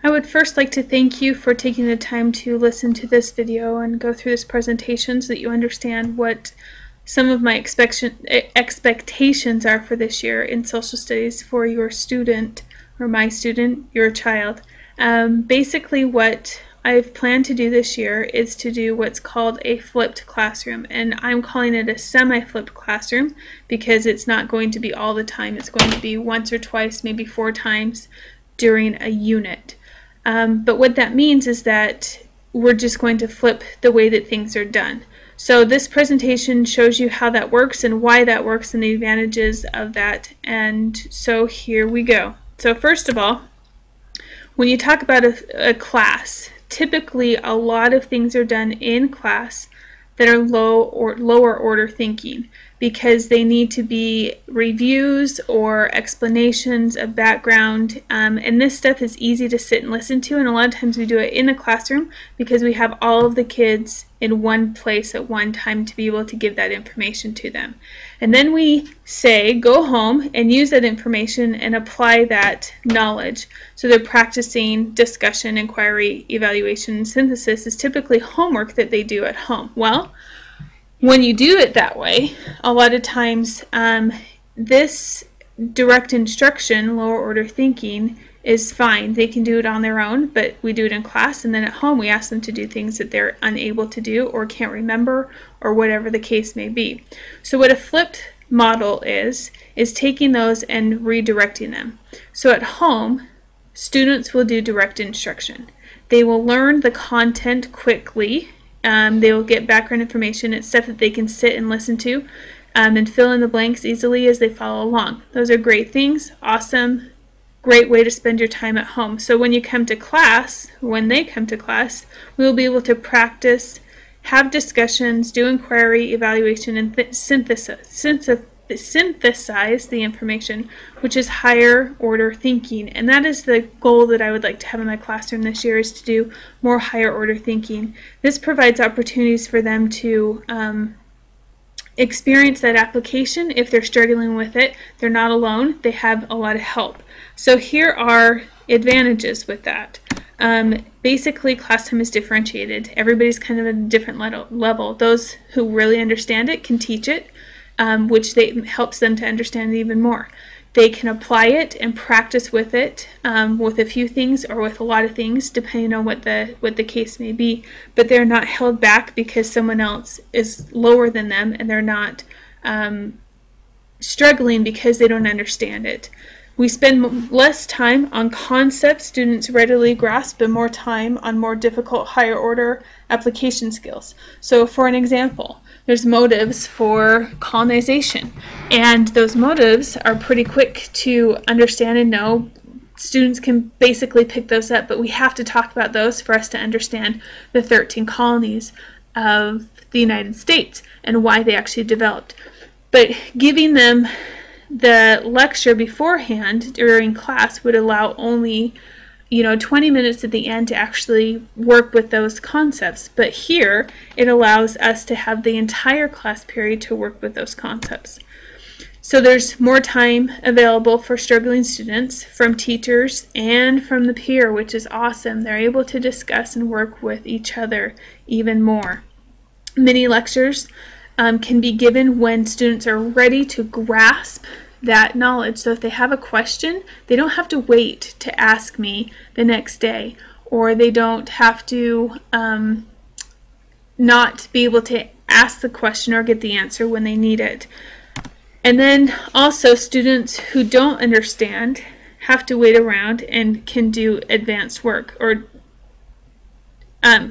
I would first like to thank you for taking the time to listen to this video and go through this presentation so that you understand what some of my expectations are for this year in social studies for your student, or my student, your child. Basically what I've planned to do this year is to do what's called a flipped classroom, and I'm calling it a semi-flipped classroom because it's not going to be all the time. It's going to be once or twice, maybe 4 times during a unit. But what that means is that we're just going to flip the way that things are done. So this presentation shows you how that works and why that works and the advantages of that. And so here we go. So first of all, when you talk about a class, typically a lot of things are done in class that are lower order thinking because they need to be reviews or explanations of background, and this stuff is easy to sit and listen to, and a lot of times we do it in the classroom because we have all of the kids in one place at one time to be able to give that information to them. And then we say go home and use that information and apply that knowledge. So they're practicing discussion, inquiry, evaluation, and synthesis is typically homework that they do at home. Well, when you do it that way, a lot of times this direct instruction, lower order thinking, is fine. They can do it on their own, but we do it in class, and then at home we ask them to do things that they're unable to do or can't remember or whatever the case may be. So what a flipped model is taking those and redirecting them. So at home, students will do direct instruction. They will learn the content quickly. They will get background information. It's stuff that they can sit and listen to and fill in the blanks easily as they follow along. Those are great things, awesome, great way to spend your time at home. So when you come to class, when they come to class, we will be able to practice, have discussions, do inquiry, evaluation, and synthesize the information, which is higher order thinking. And that is the goal that I would like to have in my classroom this year, is to do more higher order thinking. This provides opportunities for them to experience that application. If they're struggling with it, they're not alone. They have a lot of help. So here are advantages with that. Basically, class time is differentiated. Everybody's kind of at a different level. Those who really understand it can teach it, which helps them to understand it even more. They can apply it and practice with it with a few things or with a lot of things, depending on what the case may be. But they're not held back because someone else is lower than them, and they're not struggling because they don't understand it. We spend less time on concepts students readily grasp and more time on more difficult higher order application skills. So for an example, there's motives for colonization, and those motives are pretty quick to understand and know. Students can basically pick those up, but we have to talk about those for us to understand the 13 colonies of the United States and why they actually developed. But giving them the lecture beforehand during class would allow only 20 minutes at the end to actually work with those concepts. But here it allows us to have the entire class period to work with those concepts. So there's more time available for struggling students from teachers and from the peer, which is awesome. They're able to discuss and work with each other even more. Mini lectures can be given when students are ready to grasp that knowledge. So if they have a question, they don't have to wait to ask me the next day, or they don't have to not be able to ask the question or get the answer when they need it. And then also students who don't understand have to wait around and can do advanced work, or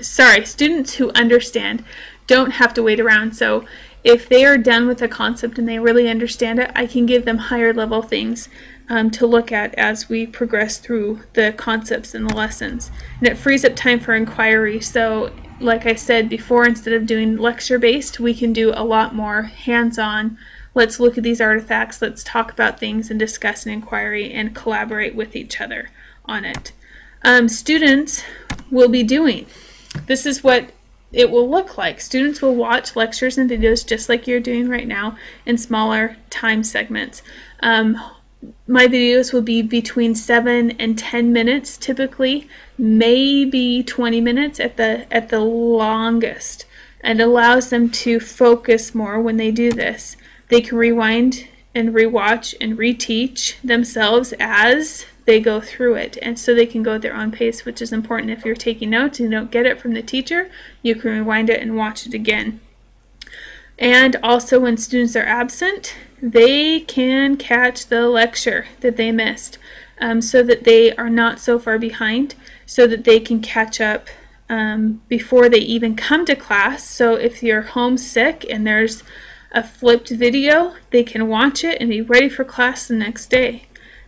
students who understand don't have to wait around. So if they are done with a concept and they really understand it, I can give them higher level things to look at as we progress through the concepts and the lessons. And it frees up time for inquiry. So like I said before, instead of doing lecture based, we can do a lot more hands-on. Let's look at these artifacts, let's talk about things and discuss an inquiry and collaborate with each other on it. Students will be doing. This is what it will look like. Students will watch lectures and videos just like you're doing right now in smaller time segments. My videos will be between 7 and 10 minutes typically, maybe 20 minutes at the longest. And allows them to focus more when they do this. They can rewind and rewatch and reteach themselves as they go through it, and so they can go at their own pace, which is important. If you're taking notes and you don't get it from the teacher, you can rewind it and watch it again. And also, when students are absent, they can catch the lecture that they missed, so that they are not so far behind, so that they can catch up before they even come to class. So if you're homesick and there's a flipped video, they can watch it and be ready for class the next day.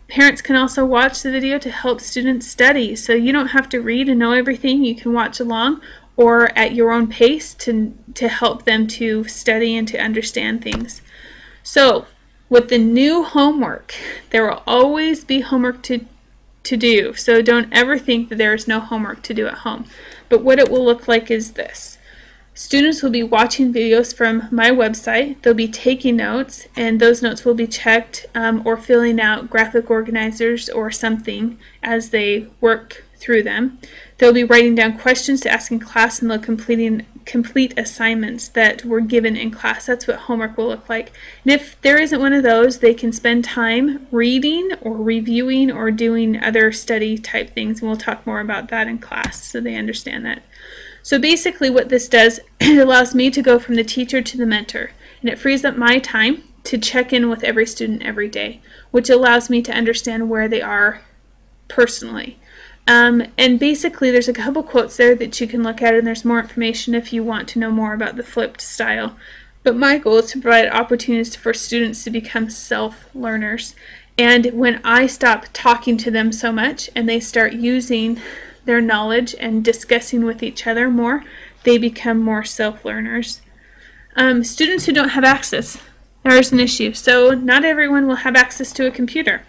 Parents can also watch the video to help students study, so you don't have to read and know everything. You can watch along or at your own pace to help them to study and to understand things. So with the new homework, there will always be homework to do, so don't ever think that there is no homework to do at home. But what it will look like is this. Students will be watching videos from my website. They'll be taking notes, and those notes will be checked or filling out graphic organizers or something as they work through them. They'll be writing down questions to ask in class, and they'll complete assignments that were given in class. That's what homework will look like. And if there isn't one of those, they can spend time reading or reviewing or doing other study type things, and we'll talk more about that in class so they understand that. So basically what this does, it allows me to go from the teacher to the mentor, and it frees up my time to check in with every student every day, which allows me to understand where they are personally. And basically there's a couple quotes there that you can look at, and there's more information if you want to know more about the flipped style. But my goal is to provide opportunities for students to become self-learners. And when I stop talking to them so much and they start using their knowledge and discussing with each other more, they become more self-learners. Students who don't have access, there's an issue. So not everyone will have access to a computer.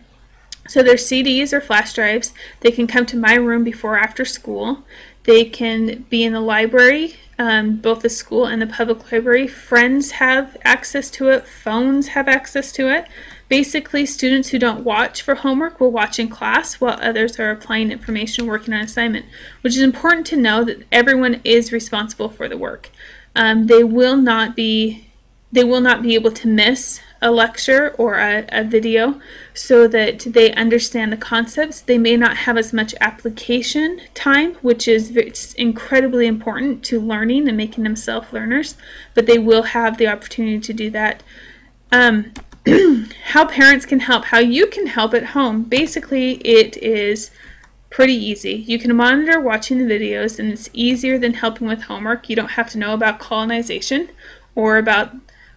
So there's CDs or flash drives. They can come to my room before or after school. They can be in the library, both the school and the public library. Friends have access to it. Phones have access to it. Basically, students who don't watch for homework will watch in class while others are applying information and working on assignment, which is important to know that everyone is responsible for the work. They will not be able to miss a lecture or a video so that they understand the concepts. They may not have as much application time, which is incredibly important to learning and making them self-learners, but they will have the opportunity to do that. How parents can help, how you can help at home. Basically, it is pretty easy. You can monitor watching the videos, and it's easier than helping with homework. You don't have to know about colonization or about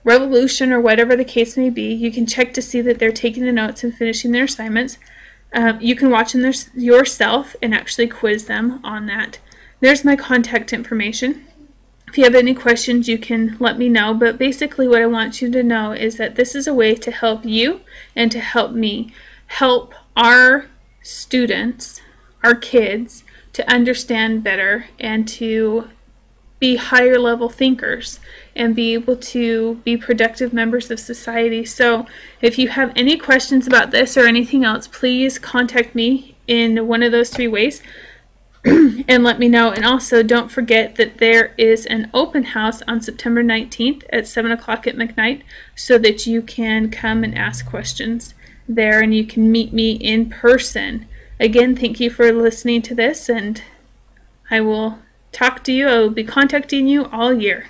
revolution or whatever the case may be. You can check to see that they're taking the notes and finishing their assignments. You can watch them yourself and actually quiz them on that. There's my contact information. If you have any questions, you can let me know, but basically what I want you to know is that this is a way to help you and to help me help our students, our kids, to understand better and to be higher level thinkers and be able to be productive members of society. So if you have any questions about this or anything else, please contact me in one of those three ways and let me know. And also don't forget that there is an open house on September 19th at 7 o'clock at McKnight, so that you can come and ask questions there and you can meet me in person. Again, thank you for listening to this, and I will talk to you. I will be contacting you all year.